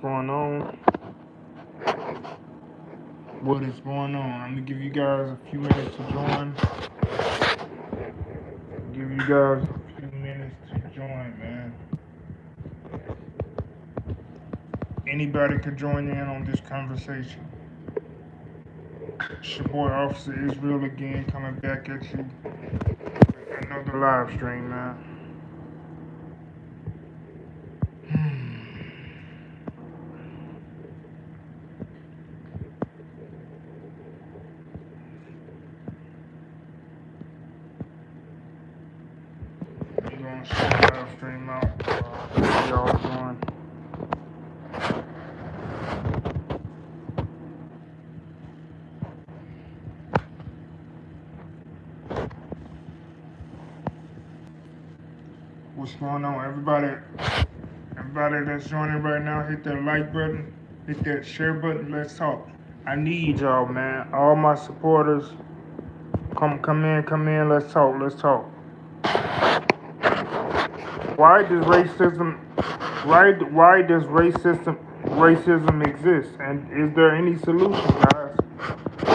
going on? What is going on? I'm gonna give you guys a few minutes to join. Give you guys a few minutes to join, man. Anybody could join in on this conversation. It's your boy Officer Israel again, coming back at you with another live stream, man. I'm gonna shut the live stream out. Y'all join. What's going on, everybody? Everybody that's joining right now, hit that like button, hit that share button. Let's talk. I need y'all, man. All my supporters, come in. Let's talk. Let's talk. Why does racism? Why does racism exist? And is there any solution, guys?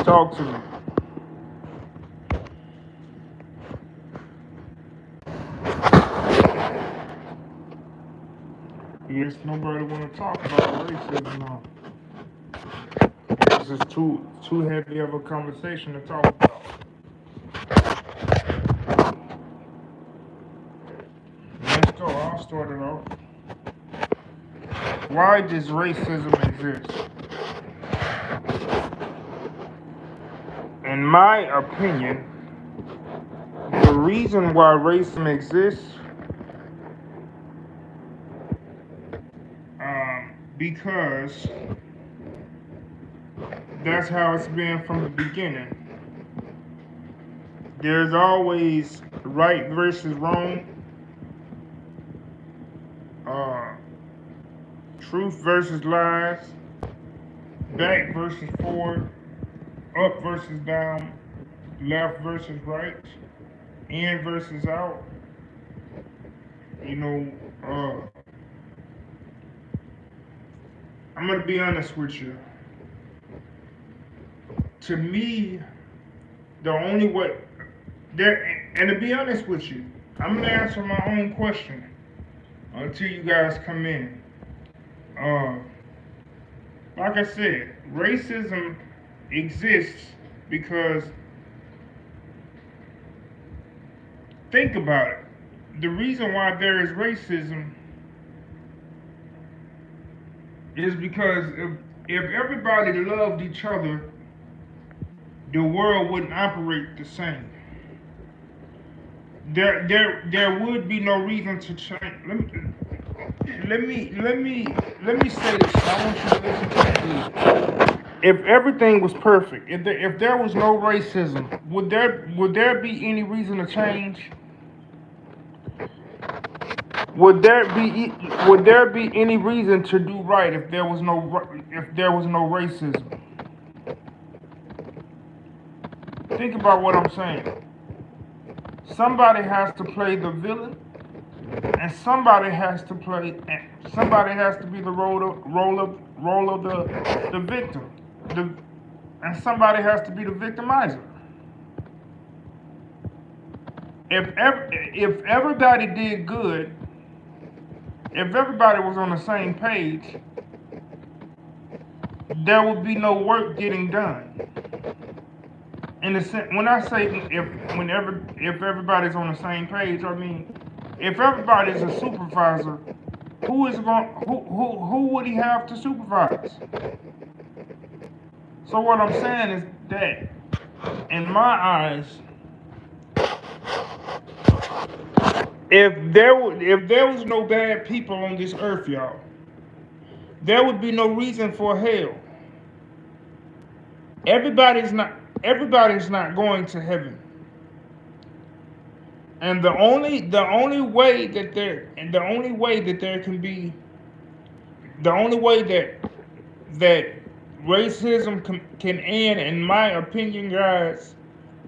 Talk to me. Yes, nobody want to talk about racism now. This is too heavy of a conversation to talk about. Let's go. I'll start it off. Why does racism exist? In my opinion, the reason why racism exists, because that's how it's been from the beginning. There's always right versus wrong, uh, truth versus lies, back versus forward, up versus down, left versus right, in versus out. You know, I'm gonna be honest with you. To me, the only way there, and to be honest with you, I'm gonna answer my own question until you guys come in. Uh, like I said, racism exists because think about it. The reason why there is racism is because if everybody loved each other, the world wouldn't operate the same. There would be no reason to change. Let me say this. I want you to listen to me. If everything was perfect, if there was no racism, would there be any reason to change? Would there be any reason to do right if there was no racism? Think about what I'm saying. Somebody has to play the villain, and somebody has to be the role of the victim, the, and somebody has to be the victimizer. If everybody did good, if everybody was on the same page, there would be no work getting done. In the sense, when I say if everybody's on the same page, I mean if everybody's a supervisor, who would he have to supervise? So what I'm saying is that in my eyes, if there was no bad people on this earth, y'all, there would be no reason for hell. Everybody's not everybody's not going to heaven. And the only way that racism can end, in my opinion, guys,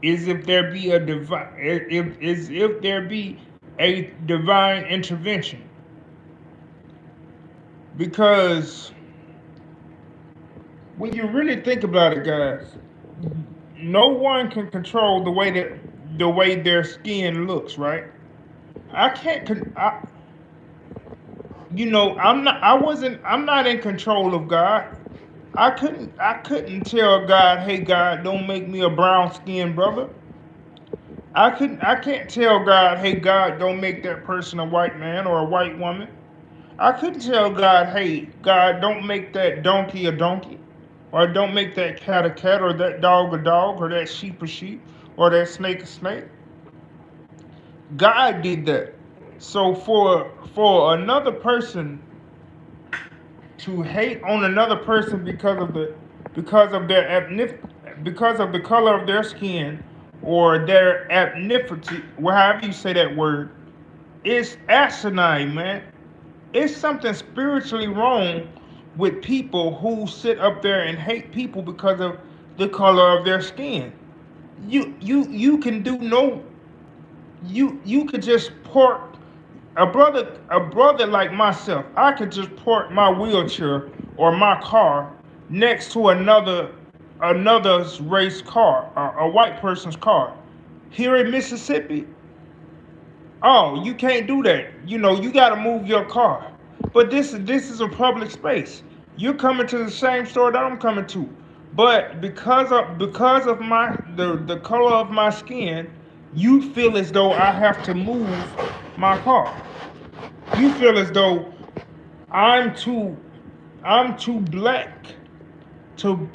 is if there be a divine if there be a divine intervention. Because when you really think about it, guys, no one can control the way their skin looks, right? I can't. I'm not in control of God. I couldn't tell God, hey God, don't make me a brown skinned brother. I can't tell God, hey God, don't make that person a white man or a white woman. I couldn't tell God, hey God, don't make that donkey a donkey, or don't make that cat a cat, or that dog a dog, or that sheep a sheep, or that snake a snake. God did that. So for another person to hate on another person because of their because of the color of their skin, or their ethnicity, however you say that word, it's asinine, man. It's something spiritually wrong with people who sit up there and hate people because of the color of their skin. You can do no you could just park a brother like myself. I could just park my wheelchair or my car next to another's race car, a white person's car. Here in Mississippi, oh, you can't do that. You got to move your car. But this is a public space. You're coming to the same store that I'm coming to. But because of the color of my skin, you feel as though I have to move my car. You feel as though I'm too I'm too black to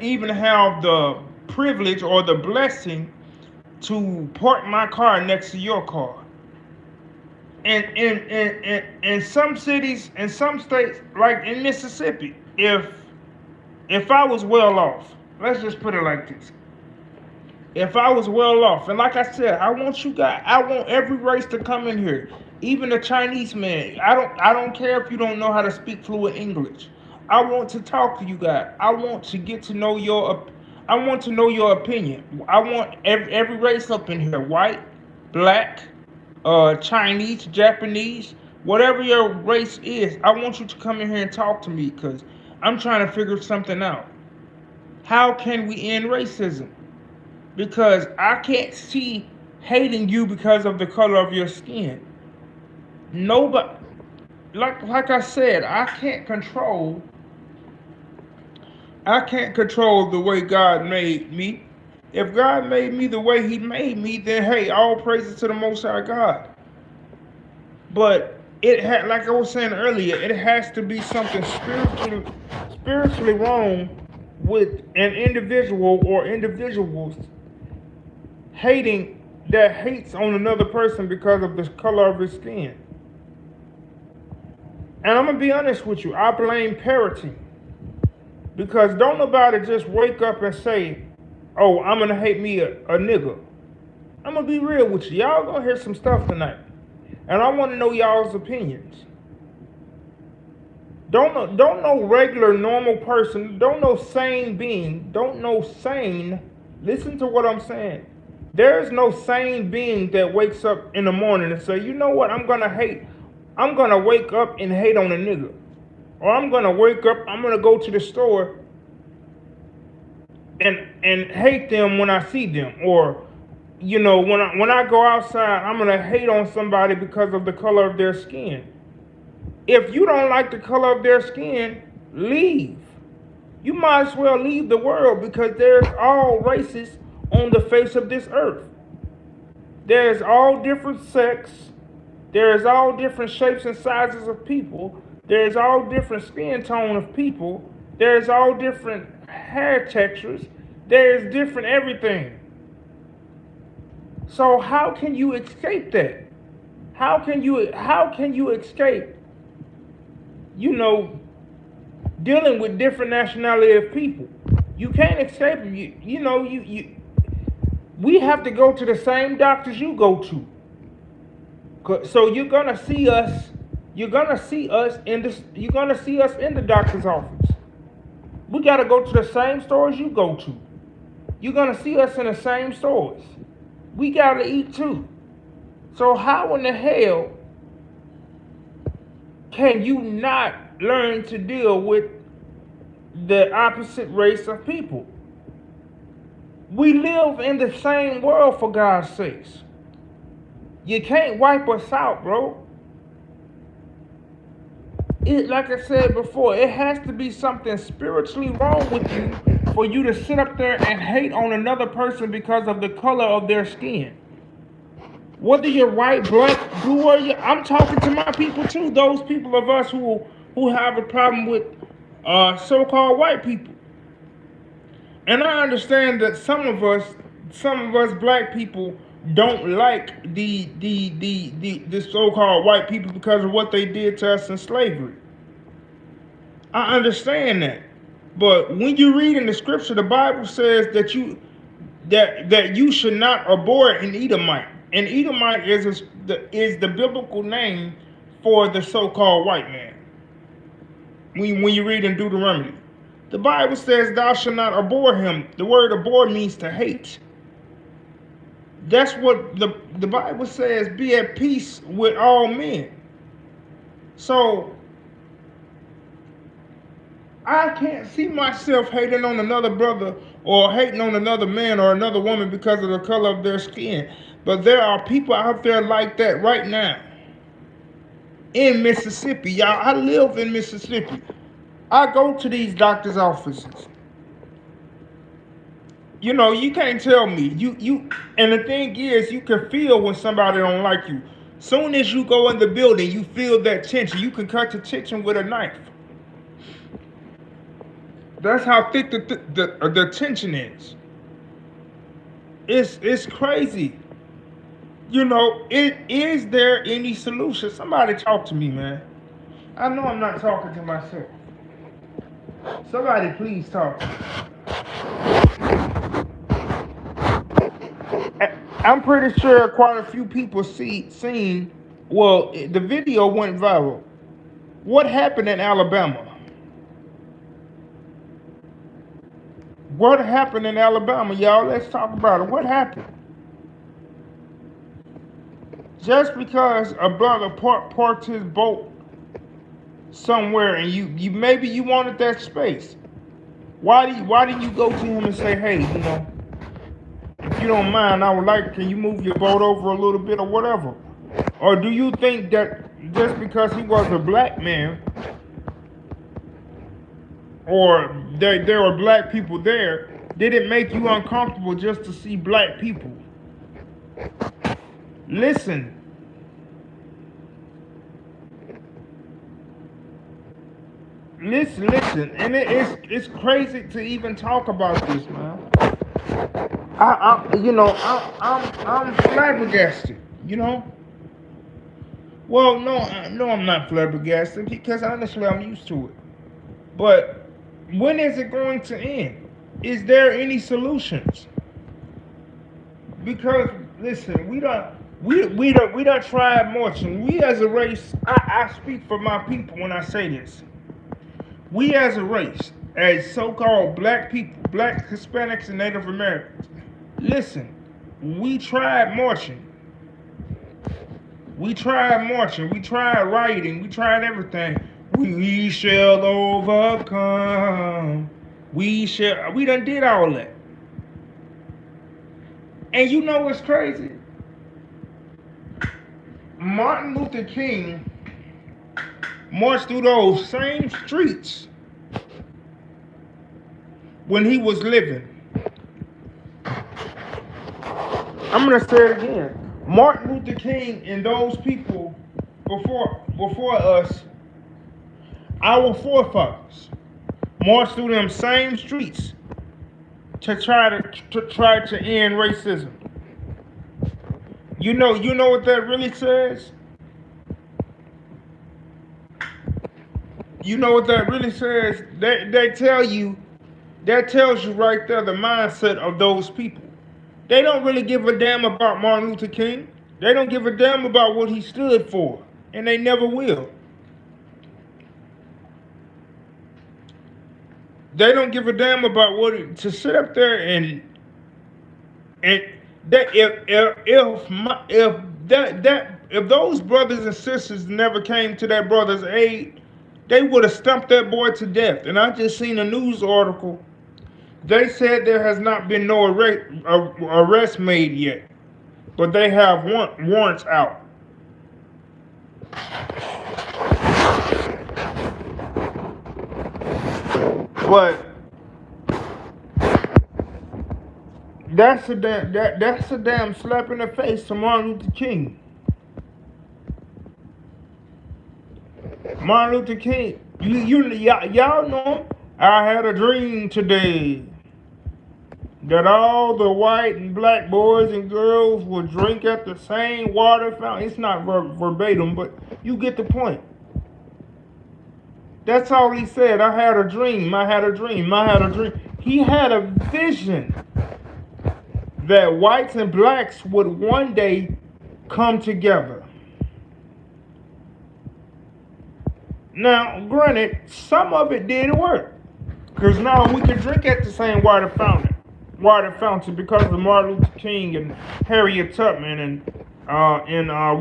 even have the privilege or the blessing to park my car next to your car. And in some cities, in some states, like in Mississippi, if I was well off, let's just put it like this. If I was well off, and like I said, I want every race to come in here. Even the Chinese man. I don't care if you don't know how to speak fluent English. I want to talk to you guys. I want to get to know I want to know your opinion. I want every race up in here. White, black, Chinese, Japanese, whatever your race is, I want you to come in here and talk to me because I'm trying to figure something out. How can we end racism? Because I can't see hating you because of the color of your skin. Nobody, like I said, I can't control the way God made me. If God made me the way He made me, then hey, all praises to the Most High God. But like I was saying earlier, it has to be something spiritually wrong with an individual or individuals hates on another person because of the color of his skin. And I'm gonna be honest with you, I blame parenting. Because don't nobody just wake up and say, oh, I'm gonna hate me a nigga. I'm gonna be real with you. Y'all gonna hear some stuff tonight. And I wanna know y'all's opinions. Don't no regular normal person, don't no sane being, don't no sane, listen to what I'm saying. There's no sane being that wakes up in the morning and say, you know what, I'm gonna wake up and hate on a nigga. Or I'm gonna go to the store and hate them when I see them. Or, when I go outside, I'm gonna hate on somebody because of the color of their skin. If you don't like the color of their skin, leave. You might as well leave the world because there's all races on the face of this earth. There's all different sex. There's all different shapes and sizes of people. There's all different skin tone of people. There's all different hair textures. There's different everything. So how can you escape that? How can you escape, dealing with different nationality of people? You can't escape them. We have to go to the same doctors you go to. So you're gonna see us in the doctor's office. We gotta go to the same stores you go to. You're gonna see us in the same stores. We gotta eat too. So how in the hell can you not learn to deal with the opposite race of people. We live in the same world, for God's sakes. You can't wipe us out, bro. Like I said before, it has to be something spiritually wrong with you for you to sit up there and hate on another person because of the color of their skin. Whether you're white, black, blue, or I'm talking to my people too. Those people of us who have a problem with so-called white people. And I understand that some of us black people don't like the so-called white people because of what they did to us in slavery. I understand that. But when you read in the scripture, the Bible says that you should not abhor an Edomite. An Edomite is the biblical name for the so-called white man. When you read in Deuteronomy, the Bible says thou shalt not abhor him. The word abhor means to hate. That's what the Bible says, be at peace with all men. So I can't see myself hating on another brother or hating on another man or another woman because of the color of their skin. But there are people out there like that right now. In Mississippi, y'all. I live in Mississippi. I go to these doctors' offices. You know, you can't tell me. And the thing is, you can feel when somebody don't like you. Soon as you go in the building, you feel that tension. You can cut the tension with a knife. That's how thick the tension is. It's crazy. You know, is there any solution? Somebody talk to me, man. I know I'm not talking to myself. Somebody please talk to me. I'm pretty sure quite a few people seen. Well, the video went viral. What happened in Alabama? What happened in Alabama, y'all? Let's talk about it. What happened? Just because a brother parked his boat somewhere and you maybe you wanted that space, why did you go to him and say, hey, you know, if you don't mind, I would like, can you move your boat over a little bit or whatever? Or do you think that just because he was a black man or there were black people there, did it make you uncomfortable just to see black people? Listen. Listen, and it's crazy to even talk about this, man. I'm flabbergasted, you know. Well, no, I'm not flabbergasted because honestly, I'm used to it. But when is it going to end? Is there any solutions? Because listen, we don't try much, and we as a race, I speak for my people when I say this. We as a race, as so-called black people, black Hispanics and Native Americans, listen, we tried marching. We tried marching. We tried rioting. We tried everything. We shall overcome. We done did all that. And you know what's crazy? Martin Luther King marched through those same streets when he was living. I'm gonna say it again. Martin Luther King and those people before us, our forefathers, marched through them same streets to try to end racism. You know what that really says? You know what that really says? That tells you right there the mindset of those people. They don't really give a damn about Martin Luther King. They don't give a damn about what he stood for, and they never will. They don't give a damn about to sit up there and that if those brothers and sisters never came to their brother's aid, they would have stumped that boy to death. And I just seen a news article. They said there has not been no arrest made yet, but they have warrants out. But that's a damn slap in the face to Martin Luther King. Martin Luther King, y'all know. I had a dream today that all the white and black boys and girls will drink at the same water fountain. It's not verbatim, but you get the point. That's all he said. I had a dream. I had a dream. I had a dream. He had a vision that whites and blacks would one day come together. Now, granted, some of it didn't work, because now we can drink at the same water fountain because of Martin Luther King and Harriet Tubman and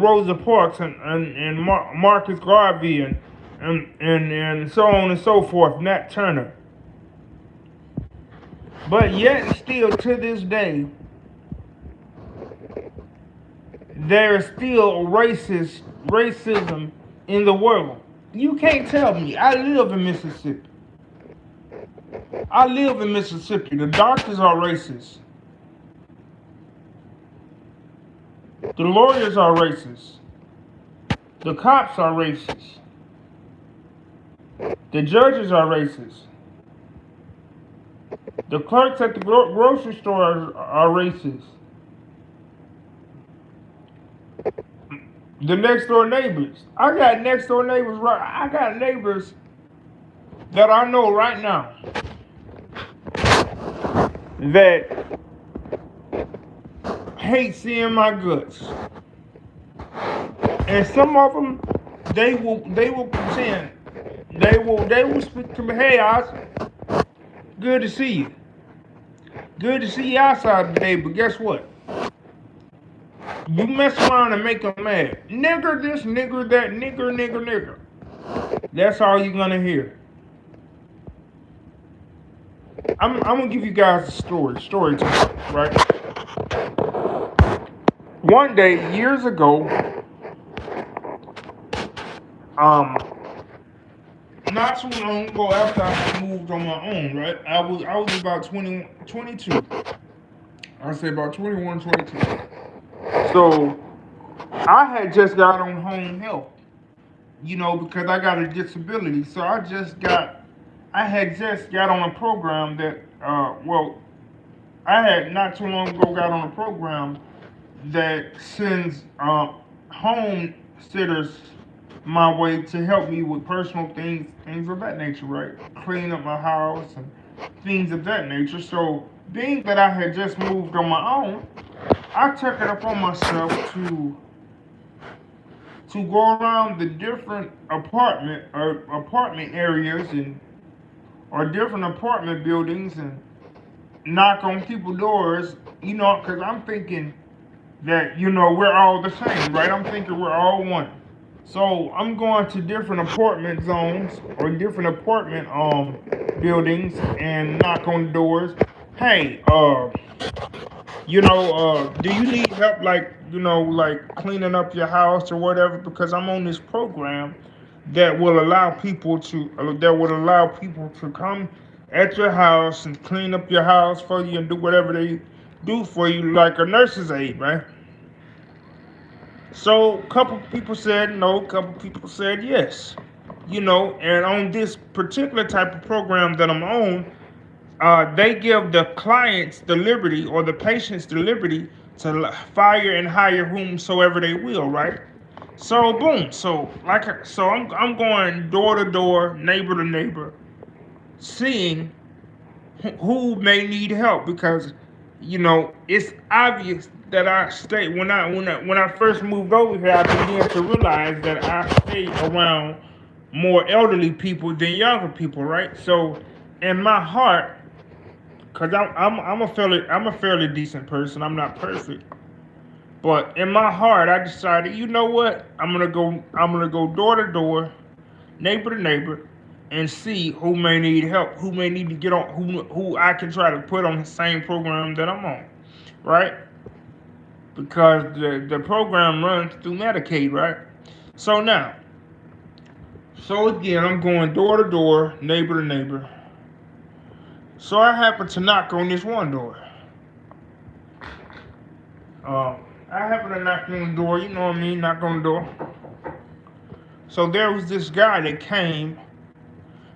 Rosa Parks and Marcus Garvey and so on and so forth, Nat Turner. But yet still to this day, there is still racism in the world. You can't tell me. I live in Mississippi. The doctors are racist. The lawyers are racist. The cops are racist. The judges are racist. The clerks at the grocery store are racist. The next door neighbors. I got next door neighbors. I got neighbors that I know right now that hate seeing my guts, and some of them they will pretend they will speak to me. Hey, Oz, good to see you. Good to see you outside today, but guess what? You mess around and make them mad. Nigger this, nigger that, nigger. That's all you're gonna hear. I'm gonna give you guys a story time, right? One day, years ago, not too long ago after I moved on my own, right? I was about 22. I say about 21, 22. So I had just got on home health, because I got a disability. So I had just got on a program that, I had not too long ago got on a program that sends home sitters my way to help me with personal things of that nature, right? Clean up my house and things of that nature. So being that I had just moved on my own, I took it upon myself to go around the different apartment areas or different apartment buildings and knock on people's doors, because I'm thinking that, we're all the same, right? I'm thinking we're all one. So I'm going to different apartment zones or different apartment buildings and knock on the doors. Hey, do you need help, like cleaning up your house or whatever? Because I'm on this program that will allow people to come at your house and clean up your house for you and do whatever they do for you, like a nurse's aide, right? So a couple people said no, a couple people said yes. And on this particular type of program that I'm on, they give the clients the liberty or the patients the liberty to fire and hire whomsoever they will, right? So boom, so I'm going door to door, neighbor to neighbor, seeing who may need help, because it's obvious that I stay when I first moved over here, I began to realize that I stay around more elderly people than younger people, right? So in my heart, because I'm a fairly decent person, I'm not perfect, but in my heart I decided, you know what, I'm gonna go door to door, neighbor to neighbor, and see who may need help, who may need to get on, who I can try to put on the same program that I'm on, right? Because the program runs through Medicaid, right? So now, so again, I'm going door to door, neighbor to neighbor. So I happen to knock on this one door. I happen to knock on the door, you know what I mean, knock on the door. So there was this guy that came.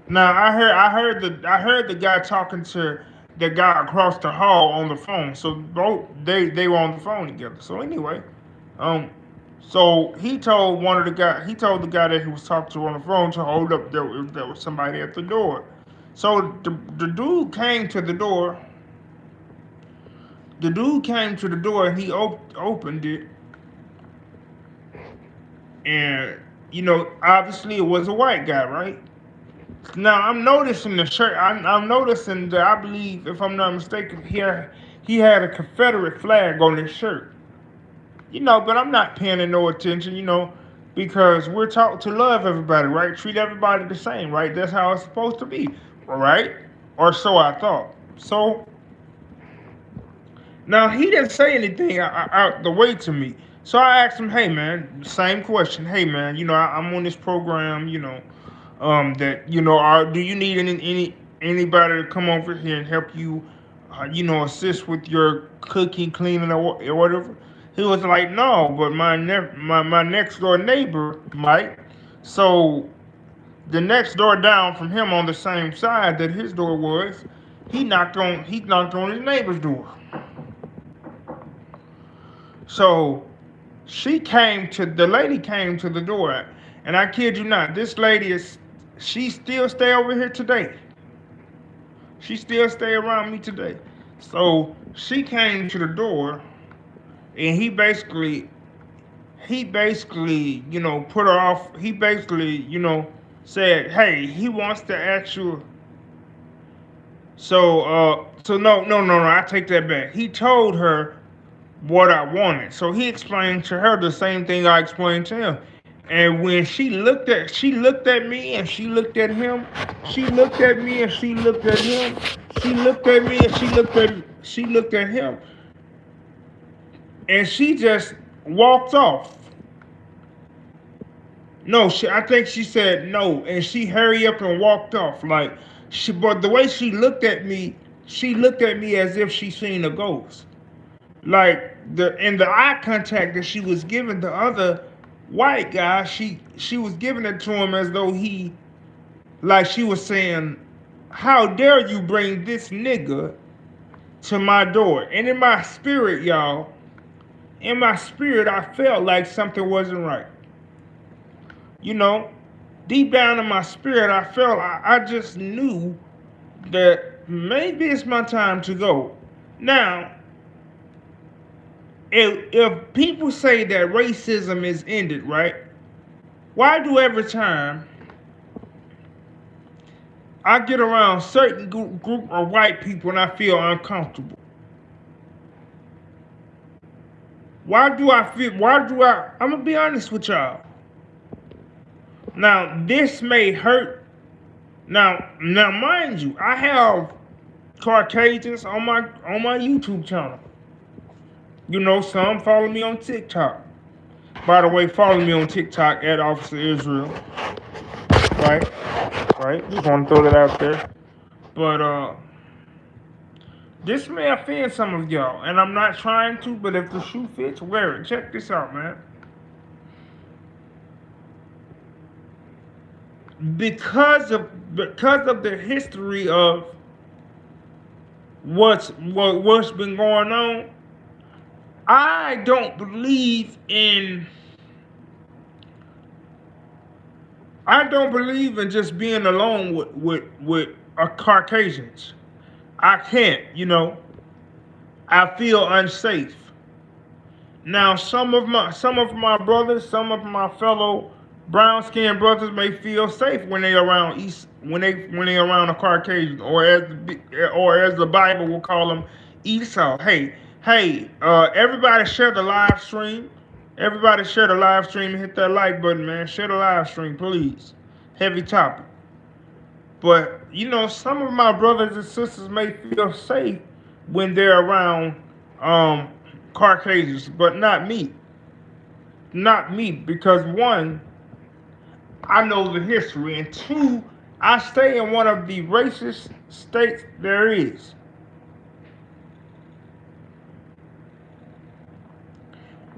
Now I heard the guy talking to the guy across the hall on the phone. So both they were on the phone together. So anyway, um, so he told the guy that he was talking to on the phone to hold up if there was somebody at the door. So the dude came to the door. The dude came to the door and he opened it, and obviously it was a white guy, right? Now I'm noticing the shirt. I'm noticing that I believe, if I'm not mistaken, he had a Confederate flag on his shirt. But I'm not paying it no attention, because we're taught to love everybody, right? Treat everybody the same, right? That's how it's supposed to be, right? Or so I thought. So now he didn't say anything out the way to me. So I asked him, "Hey man, same question. Hey man, I'm on this program, that do you need anybody to come over here and help you, assist with your cooking, cleaning, or whatever?" He was like, "No, but my next door neighbor might." So the next door down from him, on the same side that his door was, he knocked on his neighbor's door. So the lady came to the door, and I kid you not, this lady she still stay over here today. She still stay around me today. So she came to the door, and he basically, put her off. He basically, said, "Hey, he wants to ask you." So no, I take that back. He told her what I wanted. So he explained to her the same thing I explained to him. And when she looked at me and she looked at him, she looked at me and she looked at him, she looked at me and she looked at him, and she just walked off. No, I think she said no, and she hurried up and walked off. But the way she looked at me as if she seen a ghost. Like the eye contact that she was giving the other white guy, she was giving it to him as though like she was saying, "How dare you bring this nigga to my door?" And in my spirit, y'all, I felt like something wasn't right. You know, deep down in my spirit, I felt, I just knew that maybe it's my time to go. Now, if people say that racism is ended, right? Why do every time I get around certain group of white people and I feel uncomfortable? I'm gonna be honest with y'all. Now, this may hurt. Now, mind you, I have Caucasians on my YouTube channel. Some follow me on TikTok. By the way, follow me on TikTok at Officer Israel. Right? Just want to throw that out there. But this may offend some of y'all, and I'm not trying to, but if the shoe fits, wear it. Check this out, man. Because of the history of what's been going on, I don't believe in just being alone with Caucasians. I can't, I feel unsafe. Now, some of my brothers, some of my fellow brown skinned brothers may feel safe when they around when they around a Caucasian, or as the Bible will call them, Esau. Hey, everybody share the live stream. Everybody share the live stream and hit that like button, man. Share the live stream, please. heavy topic. But you know, some of my brothers and sisters may feel safe when they're around um, Caucasians, but not me. Not me, because one, I know the history, and two, I stay in one of the racist states there is.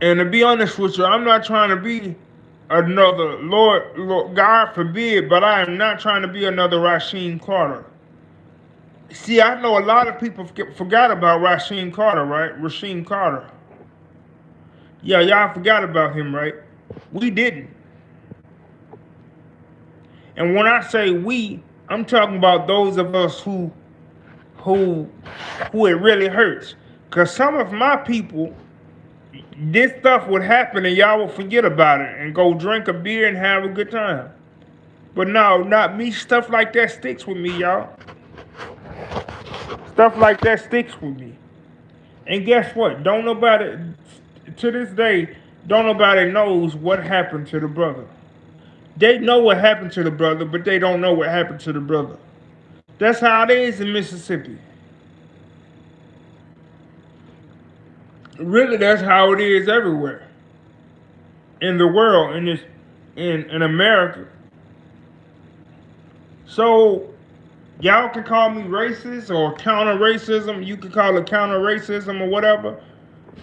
And to be honest with you, I'm not trying to be another Lord, God forbid, but I am not trying to be another Rasheem Carter. See, I know a lot of people forgot about Rasheem Carter, right? Rasheem Carter. Yeah, y'all forgot about him, right? We didn't. And when I say we, I'm talking about those of us who who it really hurts. Cause some of my people, this stuff would happen and y'all will forget about it and go drink a beer and have a good time. But no, not me. Stuff like that sticks with me, y'all. Stuff like that sticks with me. And guess what? Don't nobody, to this day, don't nobody knows what happened to the brother. They know what happened to the brother, but they don't know what happened to the brother. That's how it is in Mississippi. Really, that's how it is everywhere in the world, in America. So y'all can call me racist or counter racism. You can call it counter racism or whatever.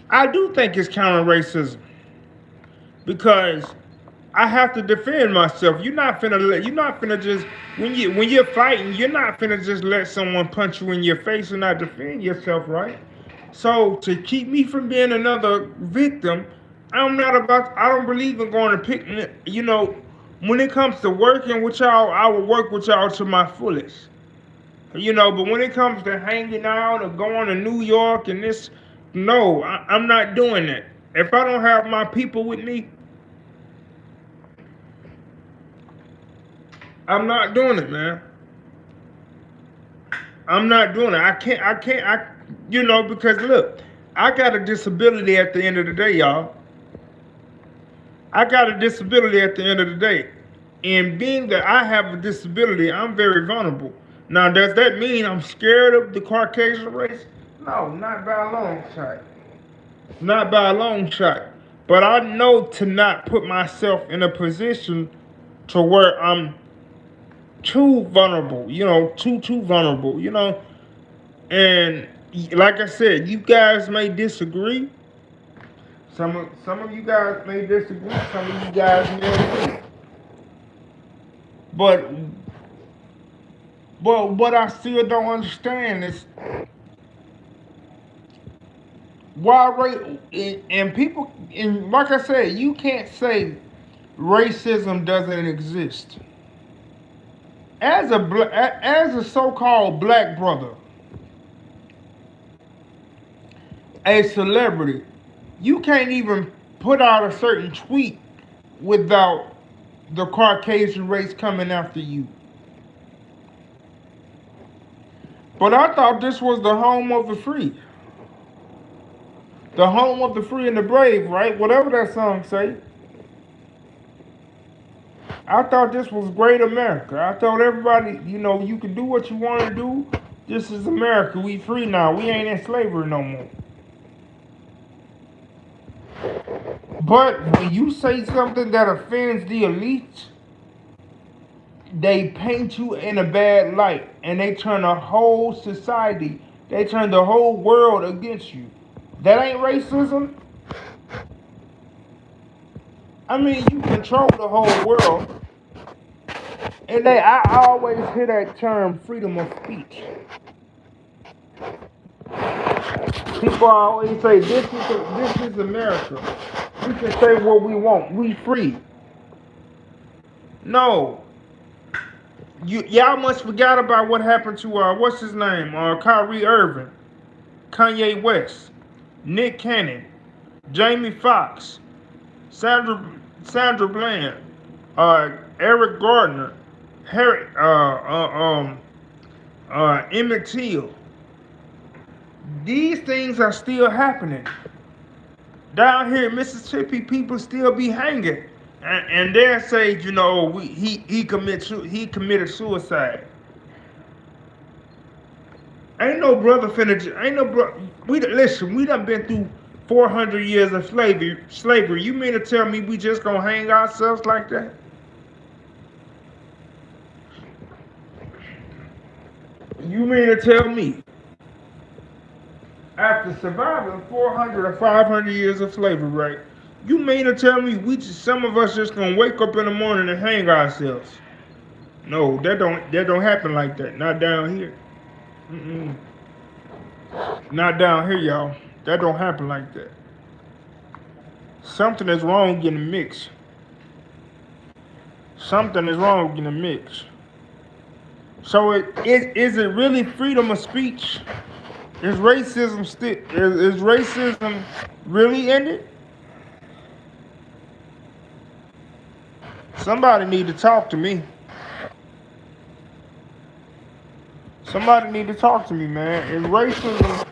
I do think it's counter racism because I have to defend myself. You're not finna just when you're fighting, you're not finna just let someone punch you in your face and not defend yourself, right? So to keep me from being another victim, I don't believe in going to pick, you know, when it comes to working with y'all, I will work with y'all to my fullest. You know, but when it comes to hanging out or going to New York and this, no, I'm not doing that. If I don't have my people with me, I'm not doing it, man. I'm not doing it. You know, because look, I got a disability at the end of the day, y'all. I got a disability at the end of the day. And being that I have a disability, I'm very vulnerable. Now, does that mean I'm scared of the Caucasian race? No, not by a long shot. Not by a long shot. But I know to not put myself in a position to where I'm too vulnerable, you know, too vulnerable, you know. And like I said, you guys may disagree. Some of you guys may disagree. Some of you guys may agree. But what I still don't understand is why and people, and like I said, you can't say racism doesn't exist. As a so-called black brother, a celebrity, you can't even put out a certain tweet without the Caucasian race coming after you. But I thought this was the home of the free. The home of the free and the brave, right? Whatever that song say. I thought this was great America. I thought everybody, you know, you can do what you want to do. This is America. We free now. We ain't in slavery no more. But when you say something that offends the elites, they paint you in a bad light and they turn the whole society, they turn the whole world against you. That ain't racism. I mean, you control the whole world. And I always hear that term freedom of speech. People always say, this is America. We can say what we want. We free. No. Y'all must forgot about what happened to, what's his name? Kyrie Irving, Kanye West, Nick Cannon, Jamie Foxx, Sandra Bland, Eric Gardner, Harry, Emmett Till. These things are still happening. Down here in Mississippi, people still be hanging. And they'll say, he committed suicide. Ain't no brother ain't no bro. Listen. We done been through 400 years of slavery. Slavery. You mean to tell me we just gonna hang ourselves like that? You mean to tell me after surviving 400 or 500 years of slavery, right? You mean to tell me some of us just gonna wake up in the morning and hang ourselves? No, that don't happen like that. Not down here. Mm-mm. Not down here, y'all. That don't happen like that. Something is wrong in the mix. Something is wrong in the mix. So is it really freedom of speech? Is racism is racism really ended? Somebody need to talk to me. Somebody need to talk to me, man. Is racism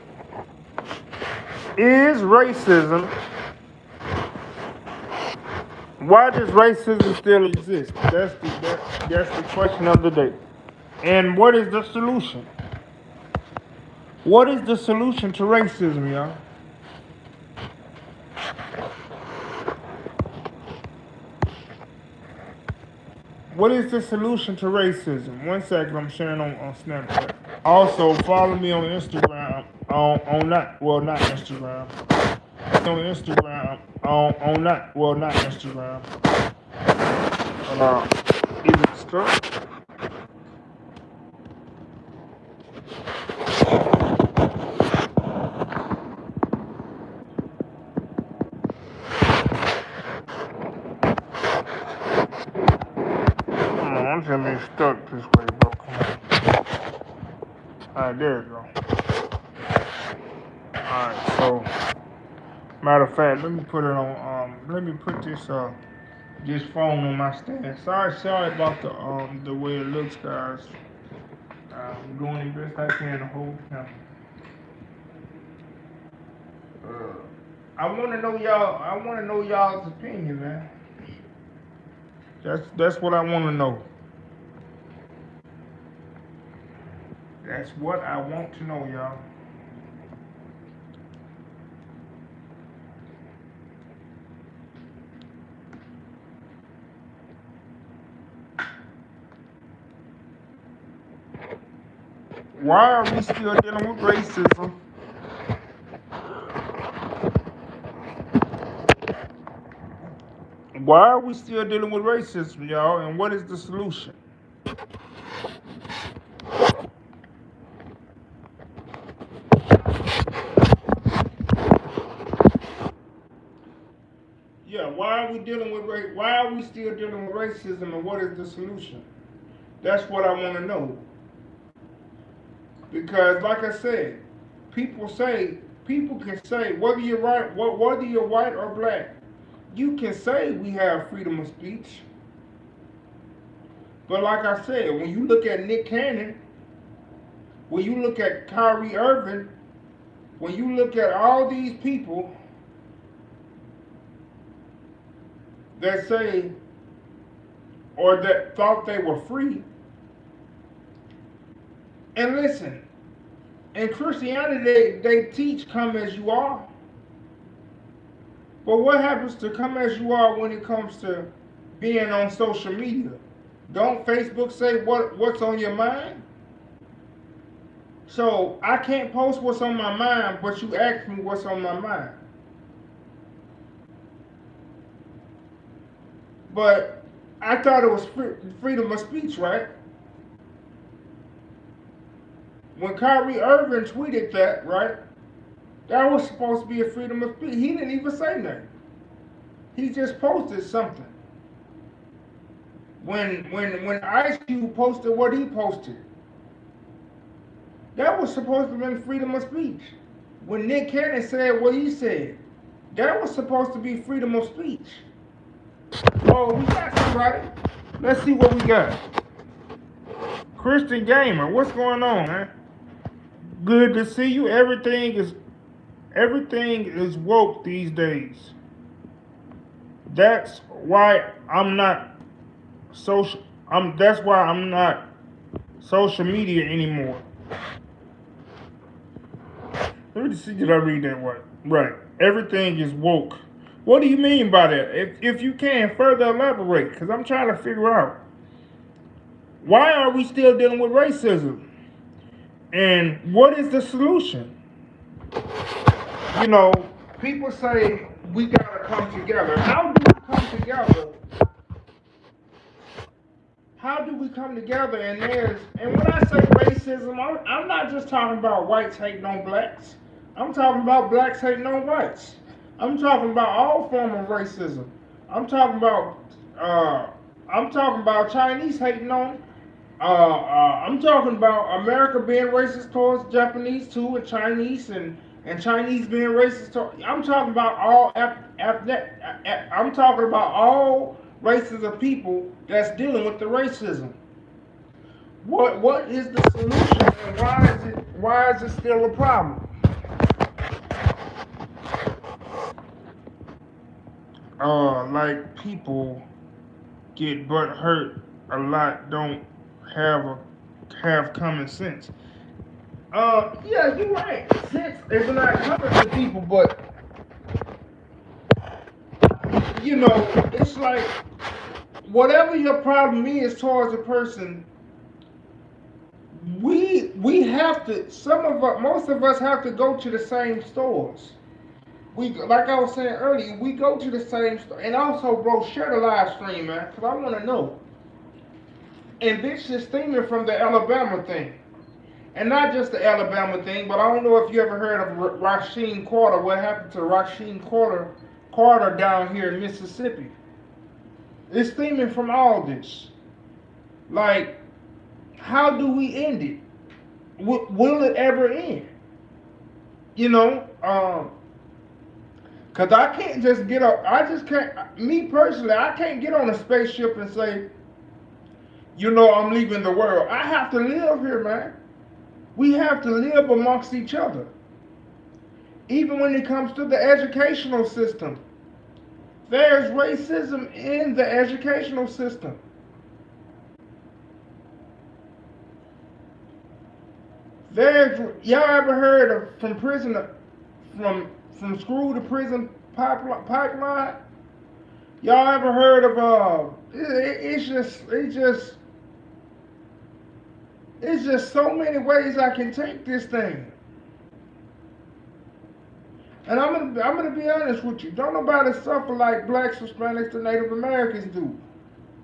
why does racism still exist? That's the question of the day. And what is the solution? What is the solution to racism, y'all? What is the solution to racism? 1 second, I'm sharing on Snapchat. Also, follow me on Instagram. Not Instagram. On Instagram. Not Instagram. Is it stuck? Come on, I'm telling you, stuck this way, bro. Come on. Alright, there you go. Alright, so matter of fact, let me put it on. Let me put this phone on my stand. Sorry about the way it looks, guys. I'm doing the best I can to hold the camera. I want to know y'all. I want to know y'all's opinion, man. That's what I want to know. That's what I want to know, y'all. Why are we still dealing with racism? Why are we still dealing with racism, y'all? And what is the solution? Yeah, why are we still dealing with racism, and what is the solution? That's what I want to know. Because, like I said, people can say whether you're right, whether you're white or black, you can say we have freedom of speech. But like I said, when you look at Nick Cannon, when you look at Kyrie Irving, when you look at all these people that say or that thought they were free, and listen, in Christianity they teach come as you are. But what happens to come as you are when it comes to being on social media? Don't Facebook say what's on your mind? So I can't post what's on my mind, but you ask me what's on my mind. But I thought it was freedom of speech, right? When Kyrie Irving tweeted that, right? That was supposed to be a freedom of speech. He didn't even say nothing. He just posted something. When Ice Cube posted what he posted, that was supposed to be freedom of speech. When Nick Cannon said what he said, that was supposed to be freedom of speech. Oh, we got somebody. Let's see what we got. Christian Gamer, what's going on, man? Good to see you. Everything is woke these days. That's why I'm not social. That's why I'm not social media anymore. Let me see. Did I read that right? Right. Everything is woke. What do you mean by that? If you can further elaborate, because I'm trying to figure out why are we still dealing with racism, and what is the solution? You know, people say we gotta come together. How do we come together? How do we come together? And when I say racism, I'm not just talking about whites hating on blacks. I'm talking about blacks hating on whites. I'm talking about all form of racism. I'm talking about uh, I'm talking about Chinese hating on. I'm talking about America being racist towards Japanese too, and Chinese and Chinese being racist. I'm talking about all. I'm talking about all races of people that's dealing with the racism. What is the solution, and why is it still a problem? Like people get butt hurt a lot, don't have a have common sense. Yeah, you're right. Sense is not coming to people, but it's like whatever your problem is towards a person, we have to. Some of us, most of us, have to go to the same stores. We, like I was saying earlier, we go to the same store. And also, bro, share the live stream, man, because I want to know. And this is stemming from the Alabama thing. And not just the Alabama thing, but I don't know if you ever heard of Rasheen Carter. What happened to Rasheen Carter down here in Mississippi? It's stemming from all this. Like, how do we end it? Will it ever end? You know, cause I can't just get up. I just can't. Me personally, I can't get on a spaceship and say, I'm leaving the world. I have to live here, man. We have to live amongst each other. Even when it comes to the educational system, there's racism in the educational system. There's y'all ever heard of from school to prison pipeline? Y'all ever heard of it's just so many ways I can take this thing. And I'm gonna be honest with you. Don't nobody suffer like blacks, Hispanics, and Native Americans do.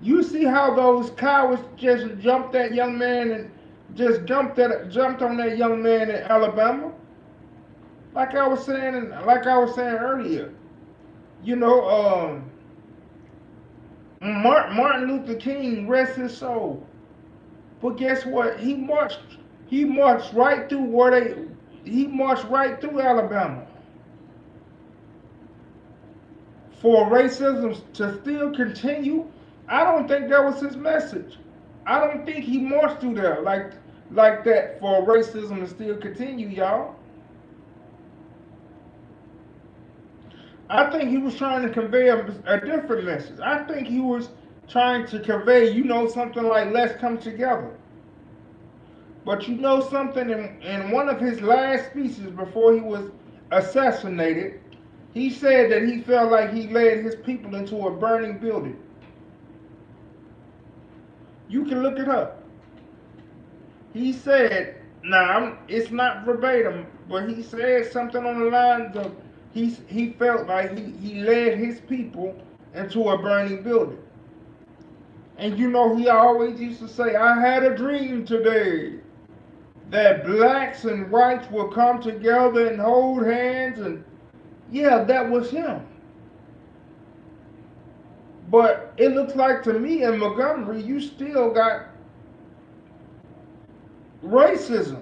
You see how those cowards just jumped that young man and just jumped on that young man in Alabama? Like I was saying earlier, you know, Martin Luther King, rest his soul. But guess what? He marched right through he marched right through Alabama for racism to still continue. I don't think that was his message. I don't think he marched through there like that for racism to still continue, y'all. I think he was trying to convey a different message. I think he was trying to convey, something like let's come together. But something, in one of his last speeches before he was assassinated, he said that he felt like he led his people into a burning building. You can look it up. He said, now it's not verbatim, but he said something on the lines of he felt like he led his people into a burning building. And he always used to say, I had a dream today that blacks and whites will come together and hold hands, and yeah, that was him. But it looks like to me in Montgomery, you still got racism.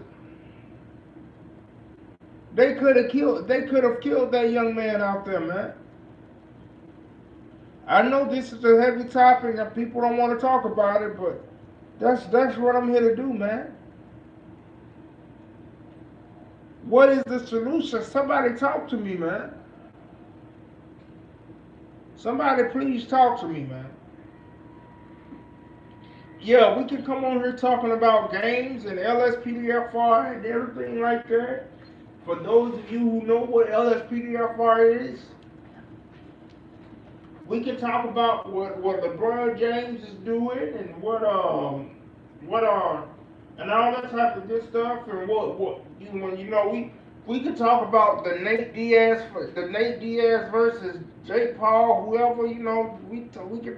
They could have killed that young man out there, man. I know this is a heavy topic and people don't want to talk about it, but that's what I'm here to do, man. What is the solution? Somebody talk to me, man. Somebody please talk to me, man. Yeah, we can come on here talking about games and LSPDFR and everything like that. For those of you who know what LSPDFR is, we can talk about what LeBron James is doing and what and all that type of good stuff and we could talk about the Nate Diaz versus Jake Paul, whoever, we can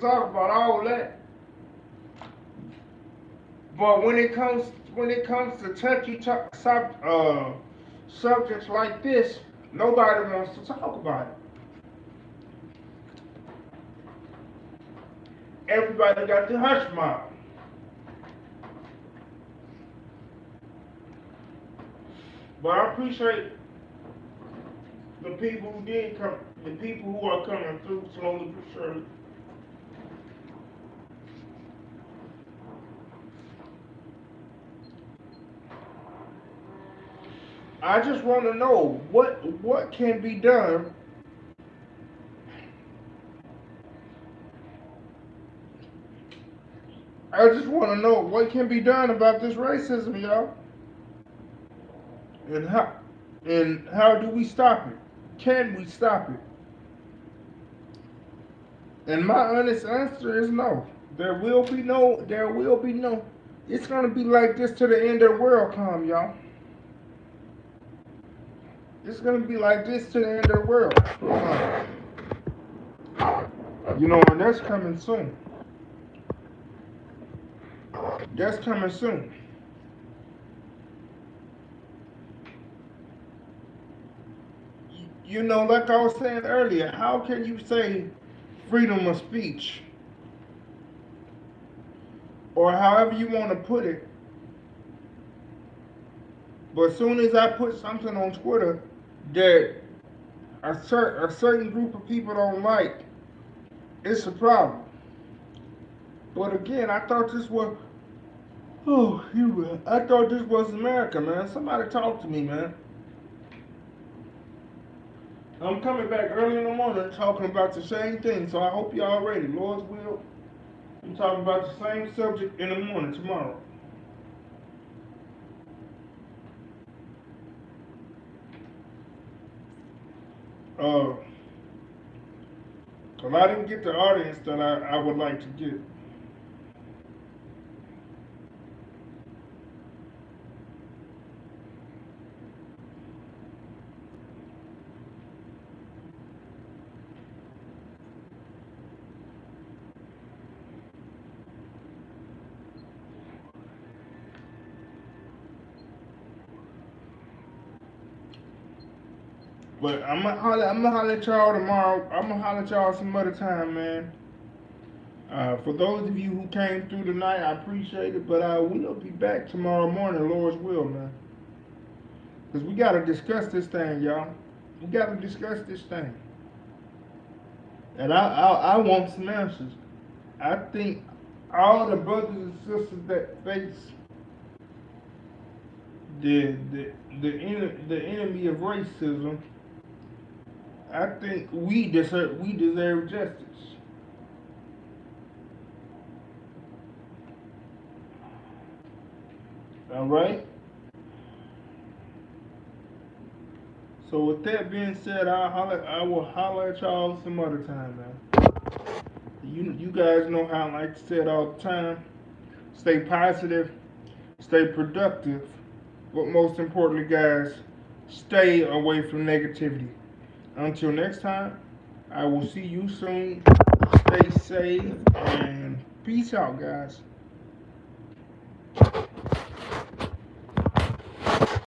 talk about all that. But when it comes to subjects like this, nobody wants to talk about it. Everybody got the hush mouth. But I appreciate the people who did come, the people who are coming through slowly but surely. I just want to know what can be done. I just want to know what can be done about this racism, y'all, and how do we stop it? Can we stop it? And my honest answer is no. There will be no. There will be no. It's gonna be like this till the end of the world come, y'all. It's gonna be like this till the end of the world. And that's coming soon. That's coming soon. Like I was saying earlier, how can you say freedom of speech or however you want to put it, but as soon as I put something on Twitter that a certain group of people don't like, it's a problem. But again, I thought this was I thought this was America, man. Somebody talk to me, man. I'm coming back early in the morning talking about the same thing, so I hope y'all ready. Lord's will, I'm talking about the same subject in the morning tomorrow. Cause I didn't get the audience that I would like to get. But I'm gonna holler at y'all tomorrow. I'm gonna holler at y'all some other time, man. For those of you who came through tonight, I appreciate it. But we'll be back tomorrow morning, Lord's will, man. Cause we gotta discuss this thing, y'all. We gotta discuss this thing. And I want some answers. I think all the brothers and sisters that face the enemy of racism, I think we deserve justice. All right. So with that being said, I will holler at y'all some other time, man. You guys know how I like to say it all the time. Stay positive, stay productive, but most importantly, guys, stay away from negativity. Until next time, I will see you soon. Stay safe and peace out, guys.